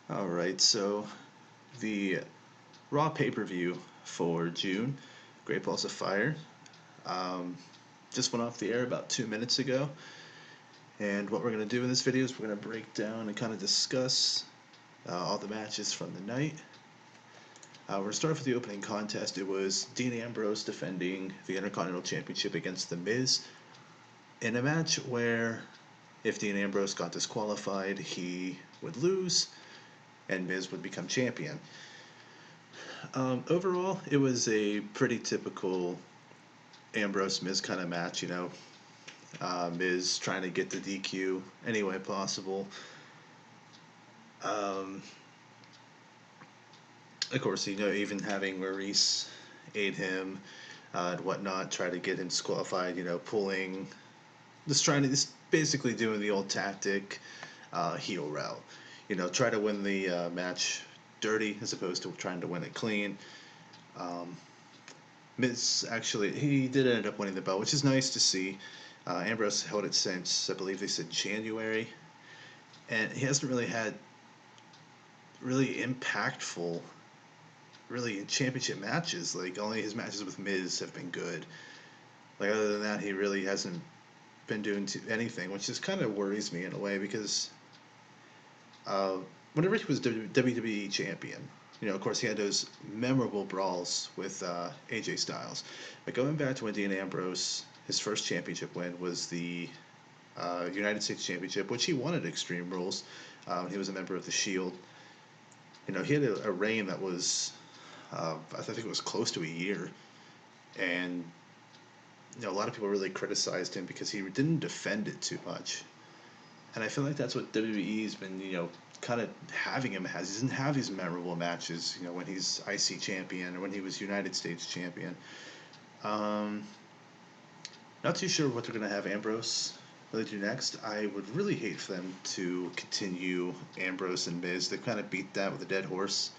Alright, so the Raw pay-per-view for June, Great Balls of Fire, um, just went off the air about 2 minutes ago. And what we're going to do in this video is we're going to break down and kind of discuss all the matches from the night. We're going to start off with the opening contest. It was Dean Ambrose defending the Intercontinental Championship against The Miz in a match where if Dean Ambrose got disqualified, he would lose and Miz would become champion. Overall, it was a pretty typical Ambrose Miz kind of match. Miz trying to get the DQ any way possible. Um, of course, even having Maurice aid him and whatnot, try to get him disqualified. Just basically doing the old tactic, heel route. Try to win the match dirty as opposed to trying to win it clean. Um, Miz actually he did end up winning the belt, which is nice to see. Ambrose held it since I believe they said January, and he hasn't really had really impactful, really championship matches. Like only his matches with Miz have been good. Like other than that, he really hasn't been doing anything, which just kind of worries me in a way because uh, whenever he was WWE champion, of course, he had those memorable brawls with AJ Styles. But going back to when Dean Ambrose, his first championship win was the United States Championship, which he won at Extreme Rules. He was a member of the Shield. He had a reign that was, I think it was close to a year, and a lot of people really criticized him because he didn't defend it too much. And I feel like that's what WWE's been, kind of having him as. He doesn't have these memorable matches, when he's IC champion or when he was United States champion. Um, Not too sure what they're going to have Ambrose really do next. I would really hate for them to continue Ambrose and Miz. They've kind of beat that with a dead horse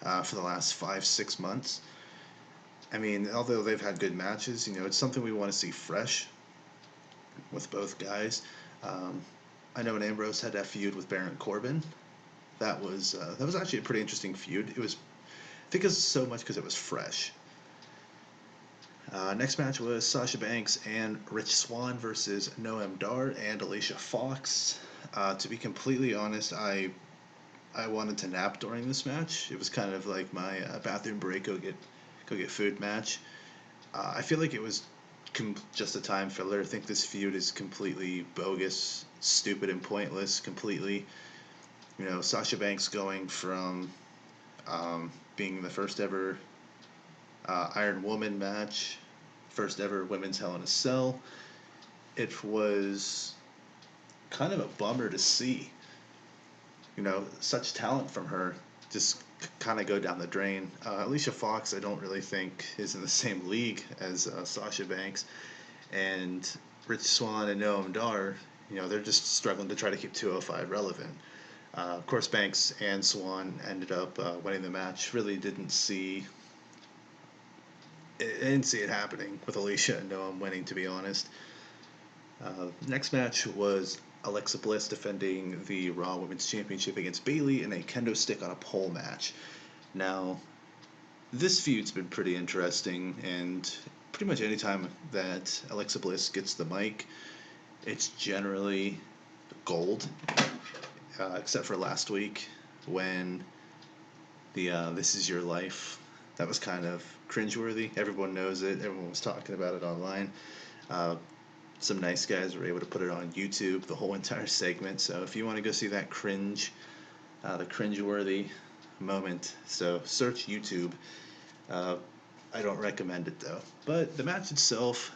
for the last 5, 6 months. I mean, although they've had good matches, it's something we want to see fresh with both guys. Um, I know when Ambrose had that feud with Baron Corbin, that was actually a pretty interesting feud. I think it's so much because it was fresh. Next match was Sasha Banks and Rich Swann versus Noam Dar and Alicia Fox. To be completely honest, I wanted to nap during this match. It was kind of like my bathroom break, go get food match. I feel like it was just a time filler. I think this feud is completely bogus, stupid, and pointless. Completely, Sasha Banks going from being the first ever Iron Woman match, first ever women's Hell in a Cell. It was kind of a bummer to see, such talent from her just kind of go down the drain. Alicia Fox, I don't really think is in the same league as Sasha Banks, and Rich Swann and Noam Dar. They're just struggling to try to keep 205 relevant. Of course, Banks and Swan ended up winning the match. Really didn't see it happening with Alicia and Noam winning, to be honest. Next match was Alexa Bliss defending the Raw Women's Championship against Bayley in a kendo stick on a pole match. Now, this feud's been pretty interesting, and pretty much any time that Alexa Bliss gets the mic, it's generally gold, except for last week when the This Is Your Life, that was kind of cringeworthy. Everyone knows it. Everyone was talking about it online. Uh, some nice guys were able to put it on YouTube, the whole entire segment. So if you want to go see that the cringeworthy moment, so search YouTube. Uh, I don't recommend it though. But the match itself,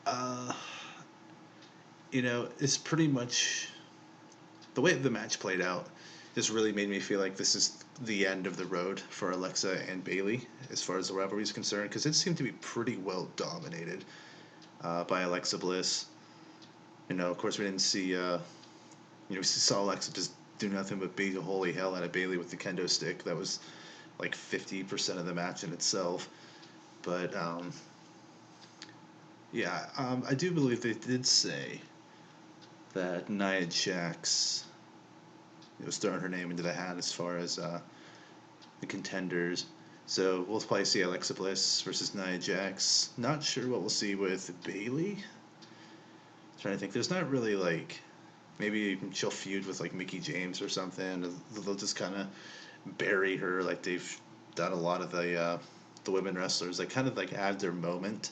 uh, is pretty much the way the match played out. Just really made me feel like this is the end of the road for Alexa and Bayley as far as the rivalry is concerned, because it seemed to be pretty well dominated by Alexa Bliss. Of course, we didn't see, we saw Alexa just do nothing but beat the holy hell out of Bayley with the kendo stick. That was like 50% of the match in itself. But yeah, I do believe they did say that Nia Jax was throwing her name into the hat as far as the contenders. So we'll probably see Alexa Bliss versus Nia Jax. Not sure what we'll see with Bailey. Trying to think. There's not really like maybe she'll feud with like Mickey James or something. They'll just kind of bury her like they've done a lot of the women wrestlers. Like kind of like add their moment.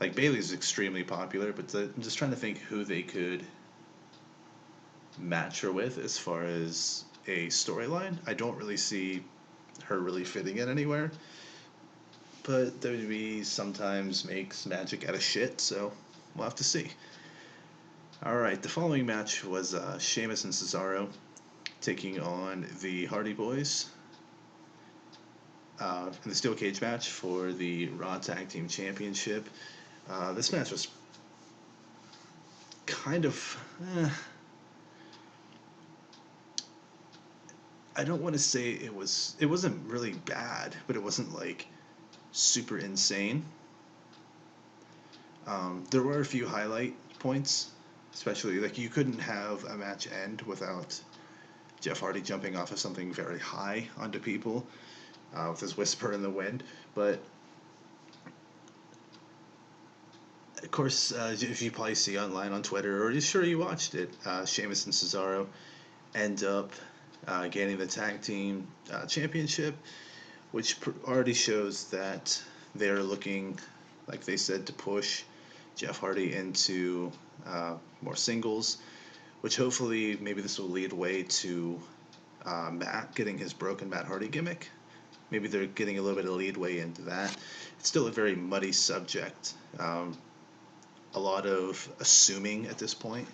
Like Bailey's extremely popular, but I'm just trying to think who they could match her with as far as a storyline. I don't really see her really fitting in anywhere. But WWE sometimes makes magic out of shit, so we'll have to see. Alright, the following match was Sheamus and Cesaro taking on the Hardy Boys in the Steel Cage match for the Raw Tag Team Championship. This match was kind of. I don't want to say it was. It wasn't really bad, but it wasn't like super insane. There were a few highlight points, especially like you couldn't have a match end without Jeff Hardy jumping off of something very high onto people with his whisper in the wind. But of course, if you probably see online on Twitter, or are you sure you watched it, Sheamus and Cesaro end up gaining the tag team championship, which already shows that they're looking, like they said, to push Jeff Hardy into more singles, which hopefully maybe this will lead way to Matt getting his broken Matt Hardy gimmick. Maybe they're getting a little bit of leadway into that. It's still a very muddy subject. A lot of assuming at this point.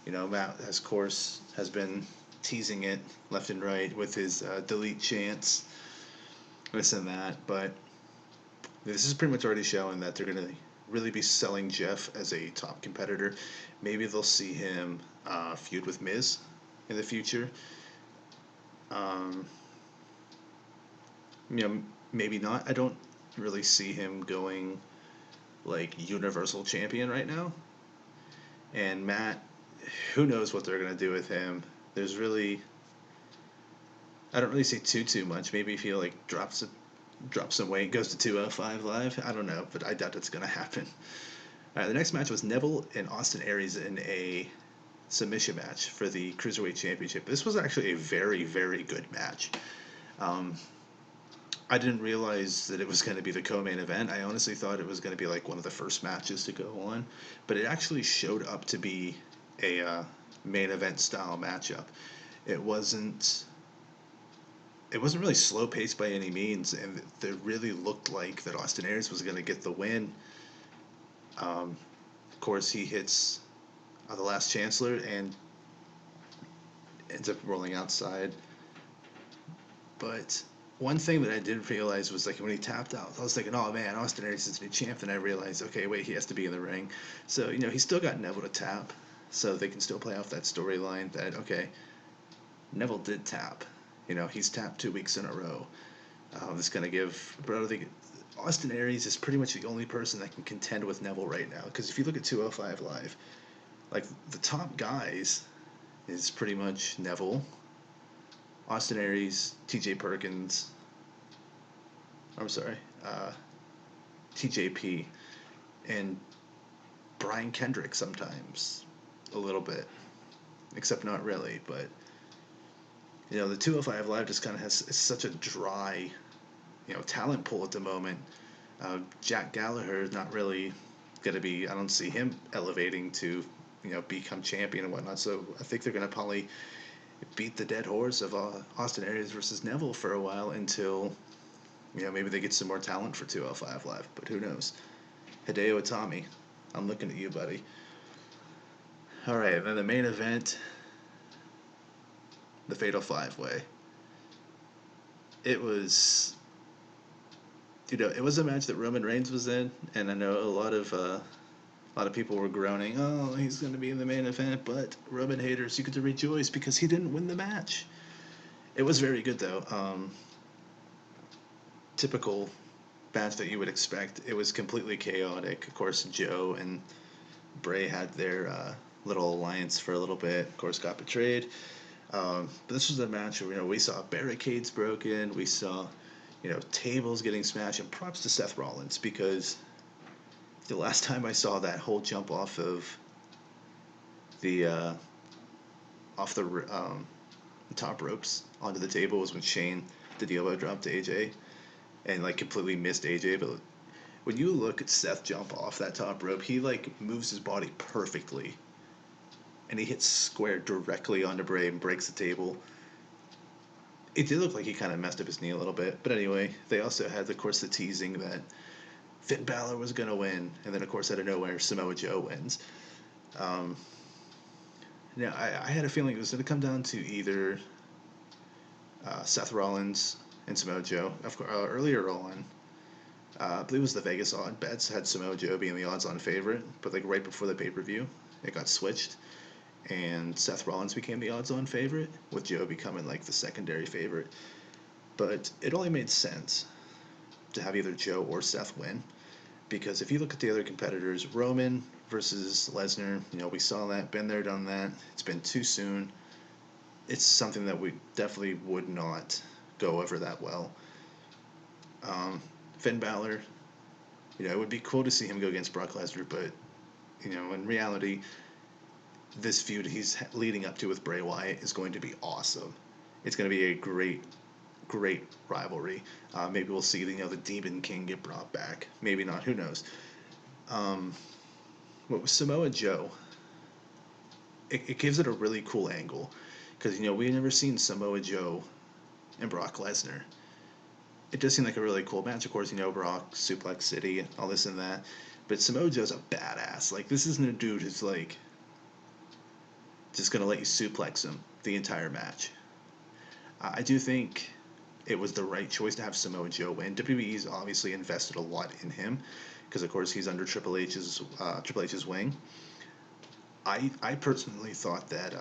You know, Matt, of course, has been teasing it left and right with his delete chants, this and that, but this is pretty much already showing that they're going to really be selling Jeff as a top competitor. Maybe they'll see him feud with Miz in the future. You know, maybe not. I don't really see him going like Universal Champion right now. And Matt, who knows what they're gonna do with him? There's really, I don't really see too much. Maybe if he like drops some weight, goes to 205 live. I don't know, but I doubt it's gonna happen. All right, the next match was Neville and Austin Aries in a submission match for the Cruiserweight Championship. This was actually a very good match. I didn't realize that it was going to be the co-main event. I honestly thought it was going to be like one of the first matches to go on, but it actually showed up to be a main event style matchup. It wasn't. It wasn't really slow paced by any means, and it really looked like that Austin Aries was going to get the win. Of course, he hits the last Chancellor and ends up rolling outside. But one thing that I didn't realize was like when he tapped out, I was thinking, oh man, Austin Aries is the new champ. Then I realized, okay, wait, he has to be in the ring. So, you know, he's still got Neville to tap. So they can still play off that storyline that, okay, Neville did tap. You know, he's tapped 2 weeks in a row. This going to give, but I think Austin Aries is pretty much the only person that can contend with Neville right now. Because if you look at 205 Live, like the top guys is pretty much Neville, Austin Aries, T.J. Perkins. I'm sorry, TJP, and Brian Kendrick sometimes, a little bit, except not really. But you know, the 205 Live just kind of has such a dry, you know, talent pool at the moment. Jack Gallagher is not really going to be. I don't see him elevating to, you know, become champion and whatnot. So I think they're going to probably beat the dead horse of Austin Aries versus Neville for a while until, you know, maybe they get some more talent for 205 Live, but who knows? Hideo Itami, I'm looking at you, buddy. All right, then the main event, the Fatal 5-Way. It was, you know, it was a match that Roman Reigns was in, and I know a lot of people were groaning, oh, he's going to be in the main event, but Roman haters, you get to rejoice because he didn't win the match. It was very good, though. Typical match that you would expect. It was completely chaotic. Of course, Joe and Bray had their little alliance for a little bit. Of course, got betrayed. But this was a match where we saw barricades broken, we saw tables getting smashed, and props to Seth Rollins because the last time I saw that whole jump off of the off the top ropes onto the table was when Shane did the elbow drop to AJ and like completely missed AJ. But when you look at Seth jump off that top rope, he like moves his body perfectly, and he hits square directly onto Bray and breaks the table. It did look like he kind of messed up his knee a little bit, but anyway, they also had, of course, the teasing that Finn Balor was gonna win, and then of course out of nowhere Samoa Joe wins. Um, Now I had a feeling it was gonna come down to either Seth Rollins and Samoa Joe. Of course, earlier on, I believe it was the Vegas odd bets had Samoa Joe being the odds-on favorite, but like right before the pay-per-view, it got switched, and Seth Rollins became the odds-on favorite, with Joe becoming like the secondary favorite. But it only made sense to have either Joe or Seth win, because if you look at the other competitors, Roman versus Lesnar, we saw that, been there, done that. It's been too soon. It's something that we definitely would not go over that well. Finn Balor, it would be cool to see him go against Brock Lesnar, but in reality, this feud he's leading up to with Bray Wyatt is going to be awesome. It's going to be a great, great rivalry. Maybe we'll see the Demon King get brought back. Maybe not. Who knows? What was Samoa Joe? It gives it a really cool angle because we've never seen Samoa Joe and Brock Lesnar. It does seem like a really cool match. Of course, Brock, Suplex City, and all this and that. But Samoa Joe's a badass. Like, this isn't a dude who's like just gonna let you suplex him the entire match. I do think it was the right choice to have Samoa Joe win. WWE's obviously invested a lot in him because, of course, he's under Triple H's wing. I personally thought that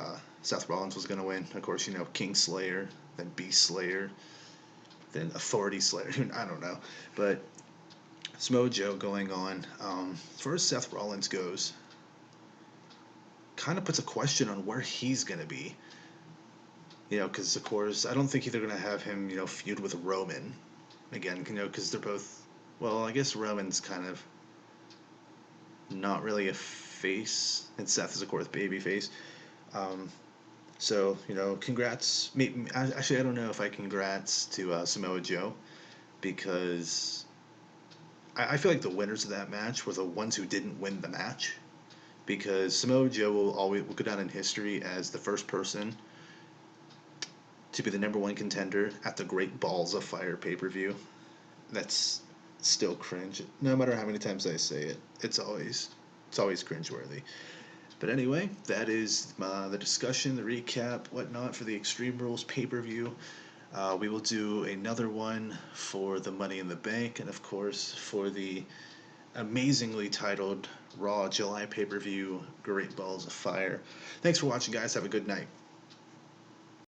Seth Rollins was going to win. Of course, King Slayer, then Beast Slayer, then Authority Slayer. I don't know. But Samoa Joe going on. As far as Seth Rollins goes, kind of puts a question on where he's going to be. Because, of course, I don't think they're going to have him, feud with Roman again, because they're both, well, I guess Roman's kind of not really a face, and Seth is, of course, babyface. So, congrats. Actually, I don't know if I congrats to Samoa Joe, because I feel like the winners of that match were the ones who didn't win the match, because Samoa Joe will go down in history as the first person to be the number one contender at the Great Balls of Fire pay-per-view. That's still cringe. No matter how many times I say it, it's always cringeworthy. But anyway, that is the discussion, the recap, whatnot for the Extreme Rules pay-per-view. We will do another one for the Money in the Bank, and of course for the amazingly titled Raw July pay-per-view, Great Balls of Fire. Thanks for watching, guys. Have a good night.